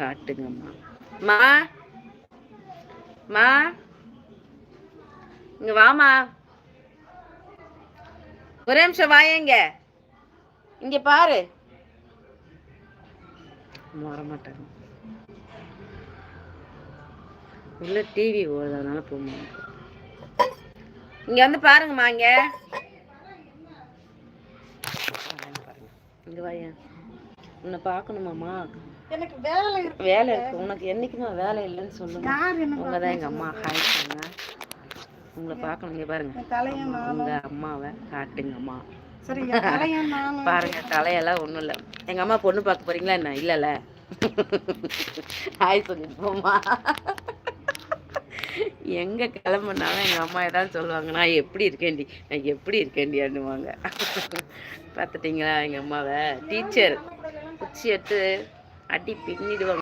காட்டுங்கம்மா. மா மா இங்க வாமா, ஒரே நிமிஷம் வாயேங்க, இங்க பாரு. வரமாட்டாங்க, உள்ள டிவி ஓடுறதுனால போக. இங்க வந்து பாருங்கம்மா, இங்க இங்க வாய, உன்னை பார்க்கணுமாம்மா. எனக்கு வேலை இருக்கு. உனக்கு என்னைக்குமா வேலை இல்லைன்னு சொல்லுங்க. உங்க தான் எங்க அம்மா. ஹாய் சொல்லுங்க. உங்களை பார்க்கணும். இங்க பாருங்க, உங்க அம்மாவை காட்டுங்கம்மா. பாருங்க, தலையெல்லாம் ஒண்ணும் இல்லை. எங்க அம்மா பொண்ணு பார்க்க போறீங்களா என்ன? இல்லைல்ல. ஹாய் சொல்லிட்டு போமா. எங்க கிளம்புனாலும் எங்க அம்மா ஏதாவது சொல்லுவாங்க, நான் எப்படி இருக்கேன்டி, நான் எப்படி இருக்கேன்டியான்னுவாங்க. பார்த்துட்டீங்களா எங்க அம்மாவை? டீச்சர் குச்சி எடுத்து அடி பின்னிடுவாங்க.